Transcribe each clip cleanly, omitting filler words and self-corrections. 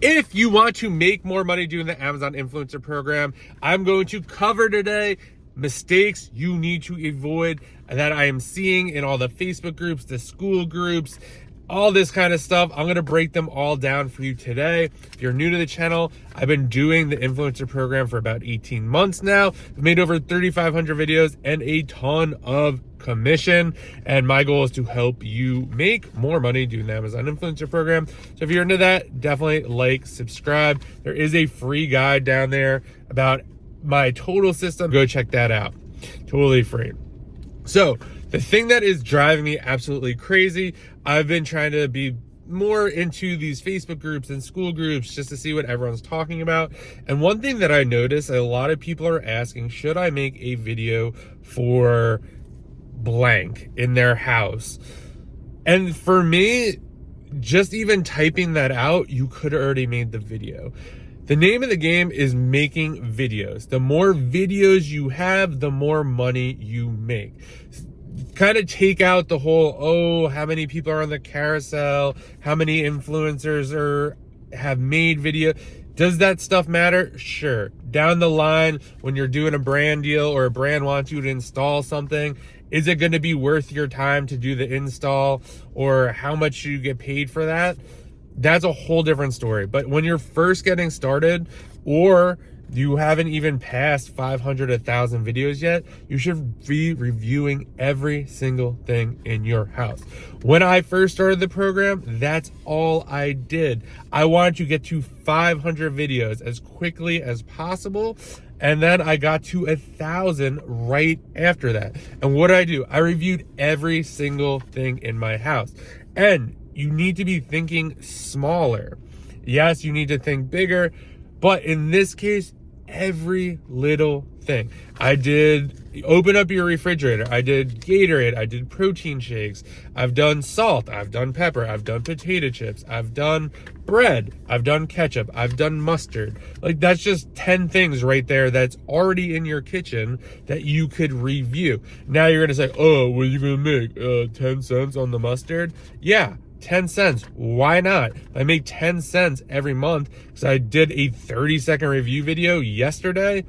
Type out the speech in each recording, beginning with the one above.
If you want to make more money doing the Amazon Influencer Program, I'm going to cover today mistakes you need to avoid that I am seeing in all the Facebook groups, the school groups, all this kind of stuff. I'm going to break them all down for you today. If you're new to the channel, I've been doing the influencer program for about 18 months now. I've made over 3,500 videos and a ton of commission. And my goal is to help you make more money doing the Amazon influencer program. So if you're into that, definitely like, subscribe. There is a free guide down there about my total system. Go check that out. Totally free. So the thing that is driving me absolutely crazy, I've been trying to be more into these Facebook groups and school groups just to see what everyone's talking about. And one thing that I noticed, a lot of people are asking, should I make a video for blank in their house? And for me, just even typing that out, you could have already made the video. The name of the game is making videos. The more videos you have, the more money you make. Kind of take out the whole, oh, how many people are on the carousel, how many influencers have made video. Does that stuff matter? Sure. Down the line, when you're doing a brand deal or a brand wants you to install something, is it going to be worth your time to do the install, or how much you get paid for that? That's a whole different story. But when you're first getting started, or you haven't even passed 500, 1,000 videos yet, you should be reviewing every single thing in your house. When I first started the program, that's all I did. I wanted to get to 500 videos as quickly as possible. And then I got to 1,000 right after that. And what did I do? I reviewed every single thing in my house. And you need to be thinking smaller. Yes, you need to think bigger, but in this case, every little thing. I did open up your refrigerator. I did Gatorade. I did protein shakes. I've done salt. I've done pepper. I've done potato chips. I've done bread. I've done ketchup. I've done mustard. Like, that's just 10 things right there that's already in your kitchen that you could review. Now you're going to say, oh, what are you going to make? 10 cents on the mustard? Yeah. 10 cents. Why not? I make 10 cents every month because I did a 30-second review video yesterday.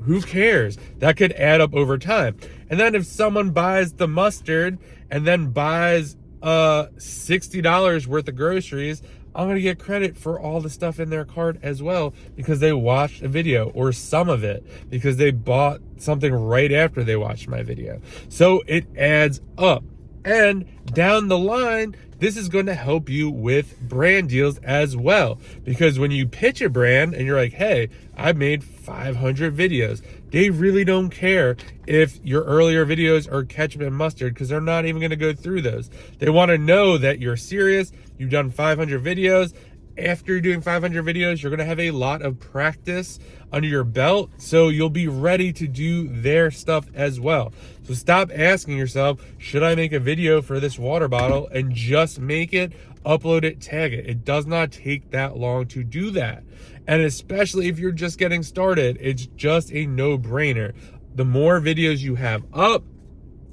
Who cares? That could add up over time. And then if someone buys the mustard and then buys $60 worth of groceries, I'm going to get credit for all the stuff in their cart as well because they watched a video, or some of it because they bought something right after they watched my video. So it adds up. And down the line, this is going to help you with brand deals as well. Because when you pitch a brand and you're like, hey, I made 500 videos, they really don't care if your earlier videos are ketchup and mustard, because they're not even going to go through those. They want to know that you're serious. You've done 500 videos. After you're doing 500 videos, you're going to have a lot of practice under your belt, so you'll be ready to do their stuff as well. So stop asking yourself, should I make a video for this water bottle, and just make it, upload it, tag it. It does not take that long to do that. And especially if you're just getting started, it's just a no-brainer. The more videos you have up,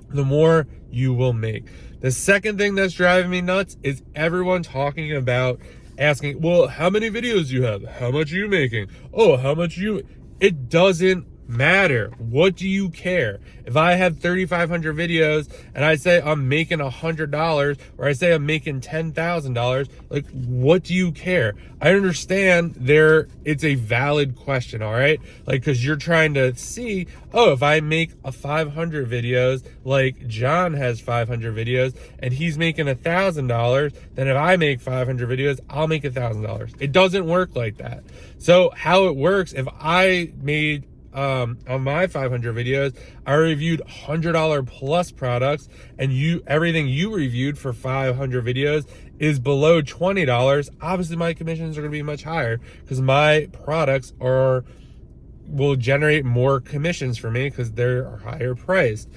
the more you will make. The second thing that's driving me nuts is everyone talking about asking, well, how many videos do you have? How much are you making? Oh, how much you... It doesn't matter. What do you care? If I have 3,500 videos and I say I'm making $100, or I say I'm making $10,000, like, what do you care? I understand it's a valid question, all right? Like, because you're trying to see, oh, if I make 500 videos, like John has 500 videos and he's making $1,000, then if I make 500 videos, I'll make $1,000. It doesn't work like that. So how it works, if I made on my 500 videos, I reviewed $100 plus products, and everything you reviewed for 500 videos is below $20. Obviously my commissions are going to be much higher because my products will generate more commissions for me because they're higher priced.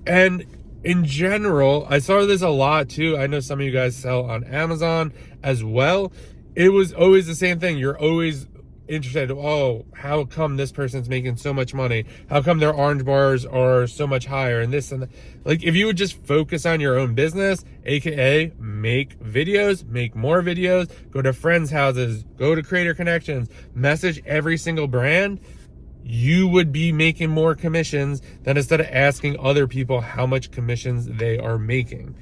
And in general, I saw this a lot too. I know some of you guys sell on Amazon as well. It was always the same thing. interested. Oh, how come this person's making so much money? How come their orange bars are so much higher and this and that? Like, if you would just focus on your own business, aka make videos, make more videos, go to friends' houses, go to Creator Connections, message every single brand, you would be making more commissions than instead of asking other people how much commissions they are making.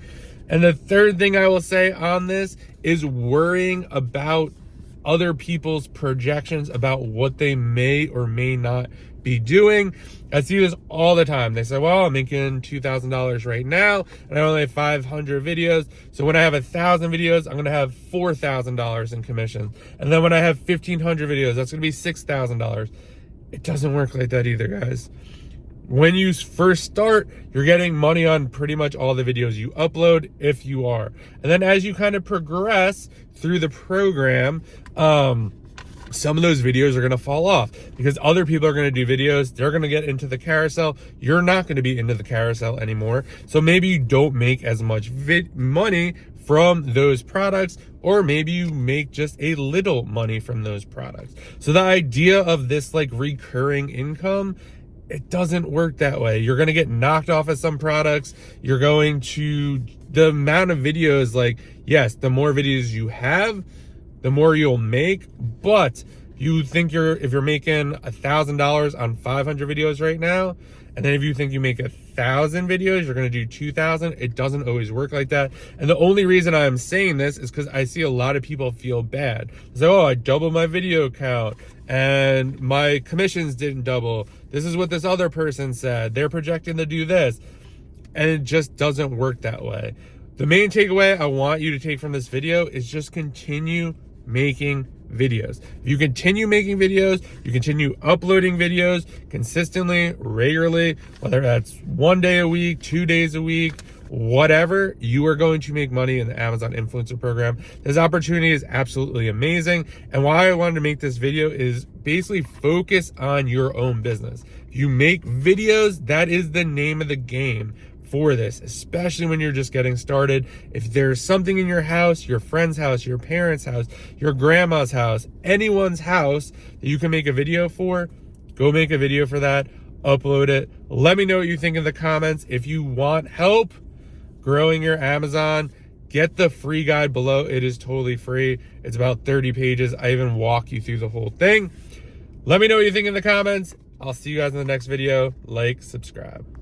And the third thing I will say on this is worrying about other people's projections about what they may or may not be doing. I see this all the time. They say, well, I'm making $2,000 right now and I only have 500 videos. So when I have 1,000 videos, I'm going to have $4,000 in commission. And then when I have 1,500 videos, that's going to be $6,000. It doesn't work like that either, guys. When you first start, you're getting money on pretty much all the videos you upload, if you are. And then as you kind of progress through the program, some of those videos are going to fall off because other people are going to do videos. They're going to get into the carousel. You're not going to be into the carousel anymore. So maybe you don't make as much money from those products, or maybe you make just a little money from those products. So the idea of this like recurring income, it doesn't work that way. You're going to get knocked off of some products. You're going to, the amount of videos, like, yes, the more videos you have, the more you'll make, but you think if you're making $1,000 on 500 videos right now, and then if you think you make 1,000 videos, you're going to do 2,000. It doesn't always work like that. And the only reason I'm saying this is because I see a lot of people feel bad. So, oh, I doubled my video count and my commissions didn't double. This is what this other person said. They're projecting to do this. And it just doesn't work that way. The main takeaway I want you to take from this video is just continue making videos. If you continue making videos, you continue uploading videos consistently, regularly, whether that's 1 day a week, 2 days a week, whatever, you are going to make money in the Amazon Influencer Program. This opportunity is absolutely amazing. And why I wanted to make this video is basically focus on your own business. If you make videos, that is the name of the game for this, especially when you're just getting started. If there's something in your house, your friend's house, your parents' house, your grandma's house, anyone's house that you can make a video for, go make a video for that, upload it. Let me know what you think in the comments. If you want help growing your Amazon, get the free guide below. It is totally free. It's about 30 pages. I even walk you through the whole thing. Let me know what you think in the comments. I'll see you guys in the next video. Like, subscribe.